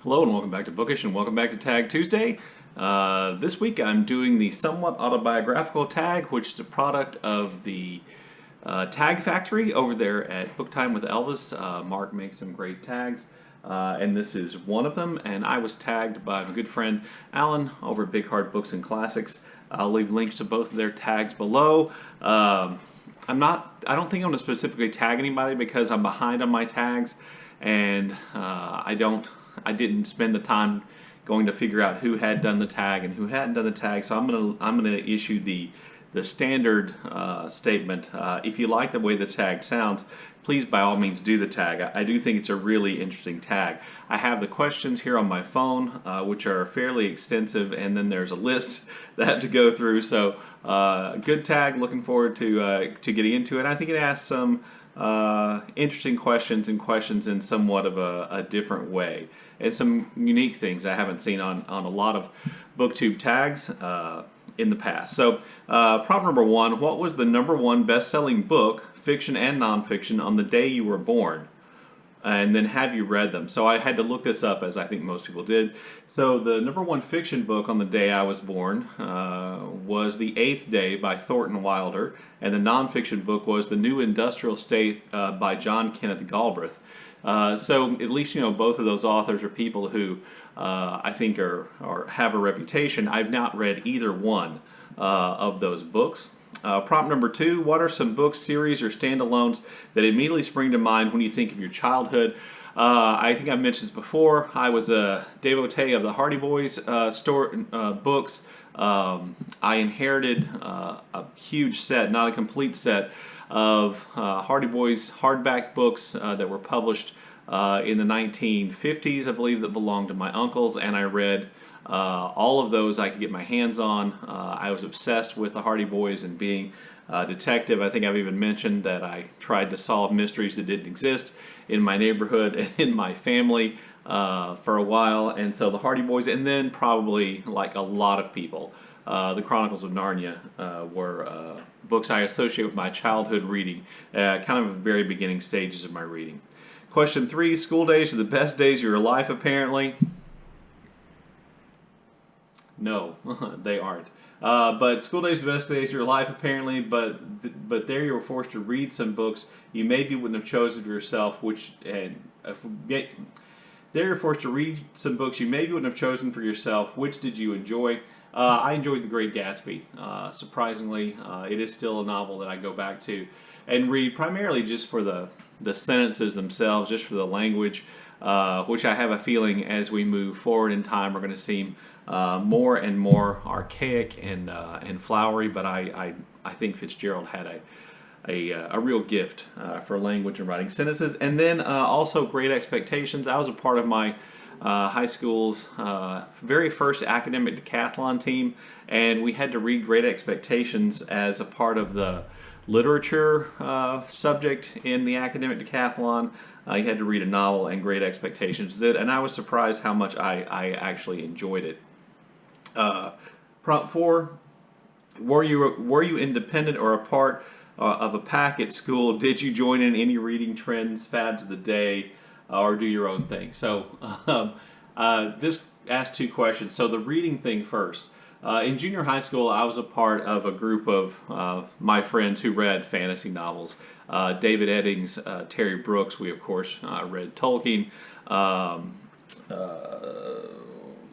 Hello and welcome back to Bookish and welcome back to Tag Tuesday. This week I'm doing the Somewhat Autobiographical Tag, which is a product of the Tag Factory over there at Book Time with Elvis. Mark makes some great tags, and this is one of them. And I was tagged by my good friend Alan over at Big Hard Books and Classics. I'll leave links to both of their tags below. I don't think I'm going to specifically tag anybody because I'm behind on my tags, and I didn't spend the time going to figure out who had done the tag and who hadn't done the tag. So I'm gonna issue the standard statement. If you like the way the tag sounds, please by all means do the tag. I do think it's a really interesting tag. I have the questions here on my phone, which are fairly extensive, and then there's a list that I have to go through. So good tag. Looking forward to getting into it. I think it asks some interesting questions and questions in somewhat of a different way, and some unique things I haven't seen on a lot of booktube tags in the past. So problem number one: what was the #1 best-selling book, fiction and nonfiction, on the day you were born? And then have you read them? So I had to look this up, as I think most people did. So the #1 fiction book on the day I was born was The Eighth Day by Thornton Wilder, and the nonfiction book was The New Industrial State by John Kenneth Galbraith. So at least both of those authors are people who I think are have a reputation. I've not read either one of those books. Prompt number two: what are some books, series, or standalones that immediately spring to mind when you think of your childhood? I think I've mentioned this before. I was a devotee of the Hardy Boys books. I inherited a huge set, not a complete set, of Hardy Boys hardback books that were published in the 1950s, I believe, that belonged to my uncles, and I read all of those I could get my hands on. I was obsessed with the Hardy Boys and being a detective. I think I've even mentioned that I tried to solve mysteries that didn't exist in my neighborhood and in my family for a while. And so the Hardy Boys, and then probably, like a lot of people, the Chronicles of Narnia were books I associate with my childhood reading, kind of the very beginning stages of my reading. Question three: school days are the best days of your life, apparently. No, they aren't. But school days are the best days of your life, apparently. But there you were forced to read some books you maybe wouldn't have chosen for yourself. There you're forced to read some books you maybe wouldn't have chosen for yourself. Which did you enjoy? I enjoyed The Great Gatsby. Surprisingly, it is still a novel that I go back to and read primarily just for the sentences themselves, just for the language, which I have a feeling as we move forward in time are going to seem more and more archaic and flowery. But I think Fitzgerald had a real gift for language and writing sentences. And then also Great Expectations. I was a part of my high school's very first academic decathlon team, and we had to read Great Expectations as a part of the literature subject in the academic decathlon. You had to read a novel, and Great Expectations did, and I was surprised how much I actually enjoyed it. Prompt four: were you independent or a part of a pack at school? Did you join in any reading trends, fads of the day, or do your own thing? So this asks two questions. So the reading thing first. In junior high school, I was a part of a group of my friends who read fantasy novels. David Eddings, Terry Brooks. We, of course, read Tolkien.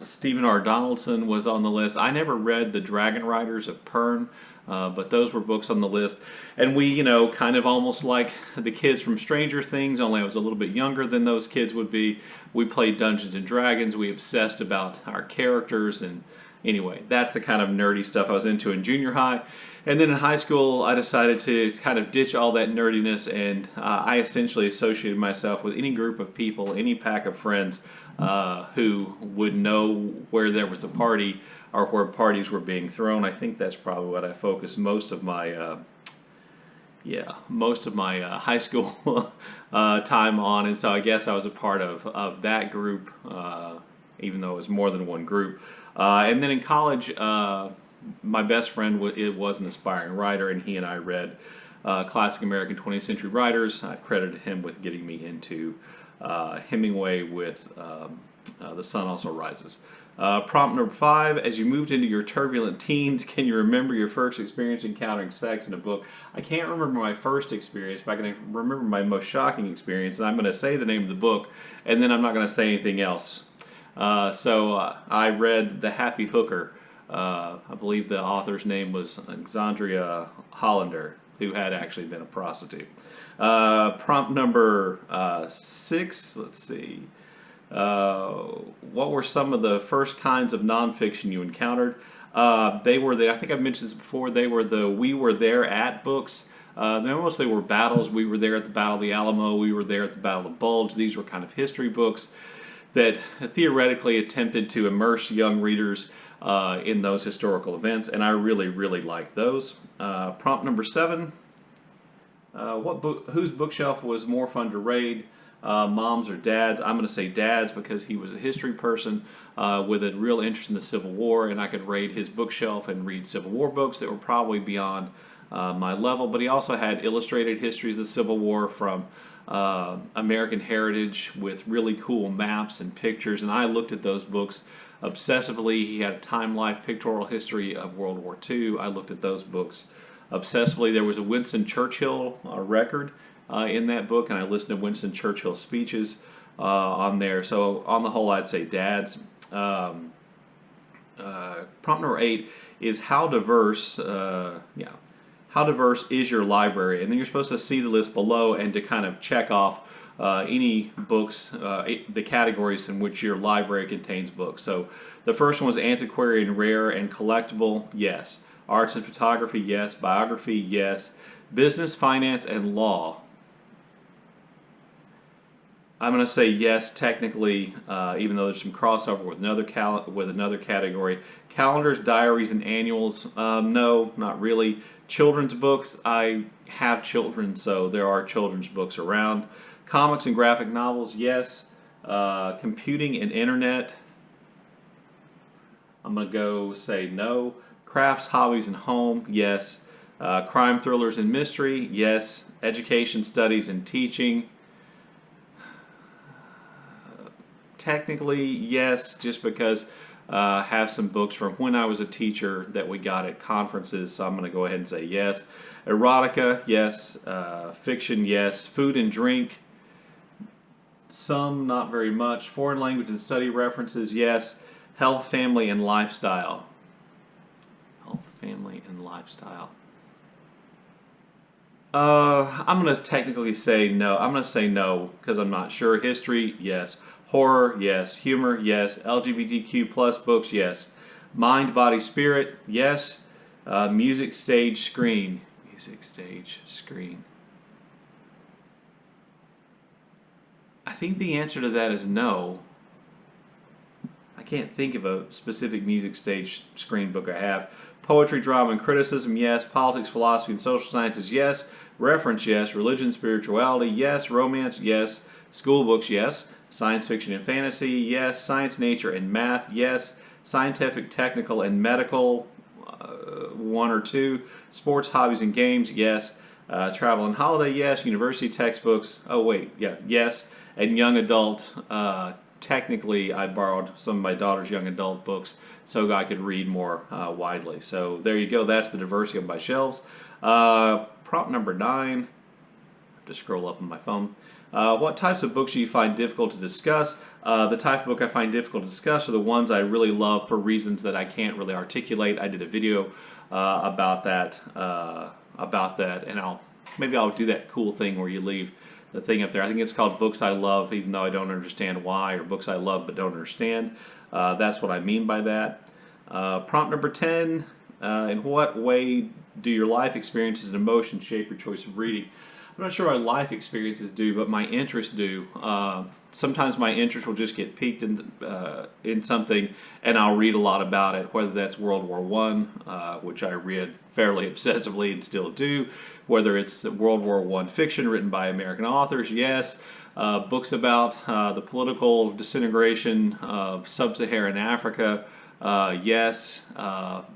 Stephen R. Donaldson was on the list. I never read The Dragon Riders of Pern, but those were books on the list. And we, kind of almost like the kids from Stranger Things, only I was a little bit younger than those kids would be. We played Dungeons and Dragons. We obsessed about our characters, and anyway, that's the kind of nerdy stuff I was into in junior high. And then in high school, I decided to kind of ditch all that nerdiness, and I essentially associated myself with any group of people, any pack of friends who would know where there was a party or where parties were being thrown. I think that's probably what I focused most of my high school time on, and so I guess I was a part of that group, even though it was more than one group. And then in college, my best friend was an aspiring writer, and he and I read classic American 20th century writers. I credited him with getting me into Hemingway, with The Sun Also Rises. Prompt number 5, as you moved into your turbulent teens, can you remember your first experience encountering sex in a book? I can't remember my first experience, but I can remember my most shocking experience, and I'm going to say the name of the book, and then I'm not going to say anything else. I read The Happy Hooker. I believe the author's name was Alexandria Hollander, who had actually been a prostitute. Prompt number 6, let's see. What were some of the first kinds of nonfiction you encountered? They were I think I've mentioned this before, they were the We Were There At books. They mostly were battles. We were there at the Battle of the Alamo. We were there at the Battle of the Bulge. These were kind of history books that theoretically attempted to immerse young readers in those historical events, and I really, really liked those. Prompt number 7, whose bookshelf was more fun to raid, mom's or dad's? I'm going to say dad's because he was a history person with a real interest in the Civil War, and I could raid his bookshelf and read Civil War books that were probably beyond my level, but he also had illustrated histories of the Civil War from American Heritage with really cool maps and pictures, and I looked at those books obsessively. He had a time-life pictorial history of World War II. I looked at those books obsessively. There was a Winston Churchill record in that book, and I listened to Winston Churchill's speeches on there. So on the whole, I'd say dad's. Prompt number 8 is how diverse is your library? And then you're supposed to see the list below and to kind of check off any books, the categories in which your library contains books. So the first one was antiquarian, rare, and collectible, yes. Arts and photography, yes. Biography, yes. Business, finance, and law. I'm going to say yes, technically, even though there's some crossover with another category. Calendars, diaries, and annuals, no, not really. Children's books, I have children, so there are children's books around. Comics and graphic novels, yes. Computing and internet, I'm going to go say no. Crafts, hobbies, and home, yes. Crime, thrillers, and mystery, yes. Education, studies, and teaching, technically yes, just because I have some books from when I was a teacher that we got at conferences, so I'm going to go ahead and say yes. Erotica, yes. Fiction, yes. Food and drink, some, not very much. Foreign language and study references, yes. Health, family, and lifestyle. Health, family, and lifestyle. I'm going to technically say no. I'm going to say no because I'm not sure. History, yes. Horror, yes. Humor, yes. LGBTQ plus books, yes. Mind, body, spirit, yes. Music, stage, screen. Music, stage, screen. I think the answer to that is no. I can't think of a specific music, stage, screen book I have. Poetry, drama, and criticism, yes. Politics, philosophy, and social sciences, yes. Reference, yes. Religion, spirituality, yes. Romance, yes. School books, yes. Science fiction and fantasy, yes. Science, nature, and math, yes. Scientific, technical, and medical, 1 or 2. Sports, hobbies, and games, yes. Travel and holiday, yes. University textbooks, oh wait, yeah, yes. And young adult, technically I borrowed some of my daughter's young adult books so I could read more widely. So there you go, that's the diversity of my shelves. Prompt number 9, to scroll up on my phone. What types of books do you find difficult to discuss? The type of book I find difficult to discuss are the ones I really love for reasons that I can't really articulate. I did a video about that, and maybe I'll do that cool thing where you leave the thing up there. I think it's called Books I Love, even though I don't understand why, or Books I Love but don't understand. That's what I mean by that. Prompt number 10, in what way do your life experiences and emotions shape your choice of reading? I'm not sure my life experiences do, but my interests do. Sometimes my interest will just get piqued in something, and I'll read a lot about it, whether that's World War I, which I read fairly obsessively and still do, whether it's World War I fiction written by American authors, yes. Books about the political disintegration of sub-Saharan Africa, yes.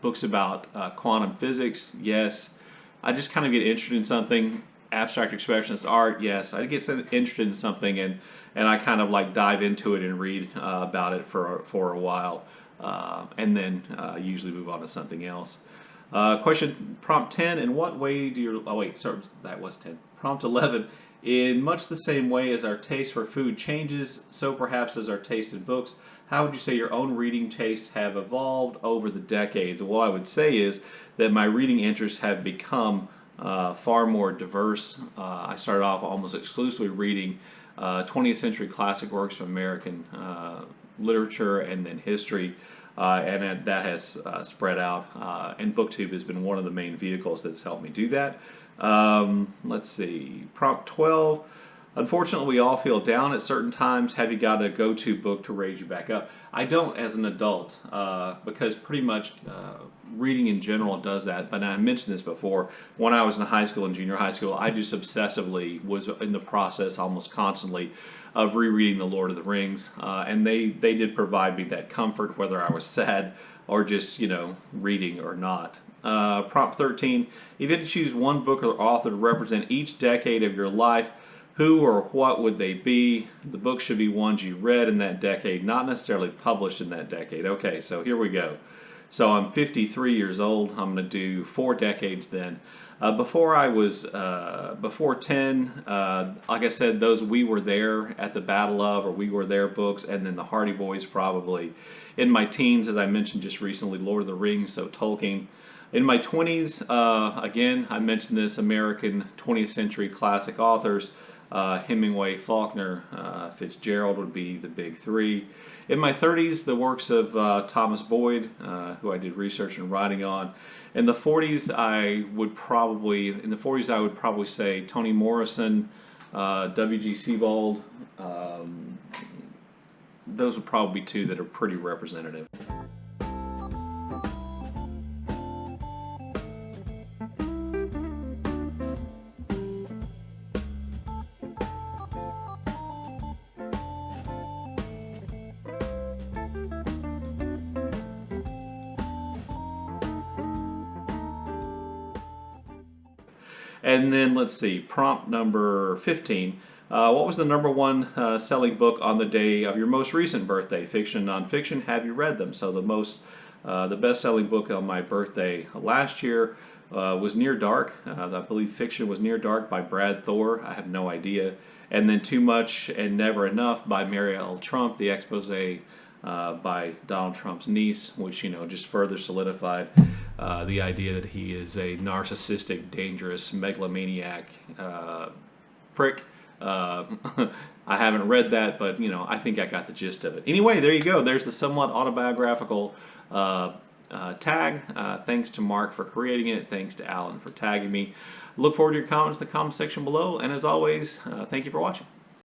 Books about quantum physics, yes. I just kind of get interested in something, abstract expressionist art, yes, I get interested in something, and I kind of like dive into it and read about it for a while, and then usually move on to something else. Question prompt 10: In what way do your sorry, that was 10. Prompt 11: In much the same way as our taste for food changes, so perhaps does our taste in books. How would you say your own reading tastes have evolved over the decades? What I would say is that my reading interests have become far more diverse. I started off almost exclusively reading 20th century classic works of American literature and then history, and that has spread out. And BookTube has been one of the main vehicles that's helped me do that. Let's see, prompt 12. Unfortunately, we all feel down at certain times. Have you got a go-to book to raise you back up? I don't as an adult, because pretty much reading in general does that. But I mentioned this before. When I was in high school and junior high school, I just obsessively was in the process almost constantly of rereading The Lord of the Rings. And they did provide me that comfort, whether I was sad or just, reading or not. Prompt 13. If you had to choose one book or author to represent each decade of your life, who or what would they be? The books should be ones you read in that decade, not necessarily published in that decade. Okay, so here we go. So I'm 53 years old. I'm going to do 4 decades then. Before 10, like I said, those We Were There at the Battle of, or We Were There books, and then the Hardy Boys probably. In my teens, as I mentioned just recently, Lord of the Rings, so Tolkien. In my 20s, again, I mentioned this, American 20th century classic authors. Hemingway, Faulkner, Fitzgerald would be the big 3. In my 30s, the works of Thomas Boyd, who I did research and writing on. In the 40s, I would probably say Toni Morrison, W.G. Sebald. Those would probably be 2 that are pretty representative. And then let's see, prompt number 15. What was the number 1 selling book on the day of your most recent birthday? Fiction, nonfiction. Have you read them? So the best-selling book on my birthday last year was Near Dark. I believe fiction was Near Dark by Brad Thor. I have no idea. And then Too Much and Never Enough by Mary L. Trump, the expose by Donald Trump's niece, which just further solidified the idea that he is a narcissistic, dangerous, megalomaniac prick. I haven't read that, but I think I got the gist of it. Anyway, there you go. There's the Somewhat Autobiographical Tag. Thanks to Mark for creating it. Thanks to Alan for tagging me. Look forward to your comments in the comment section below. And as always, thank you for watching.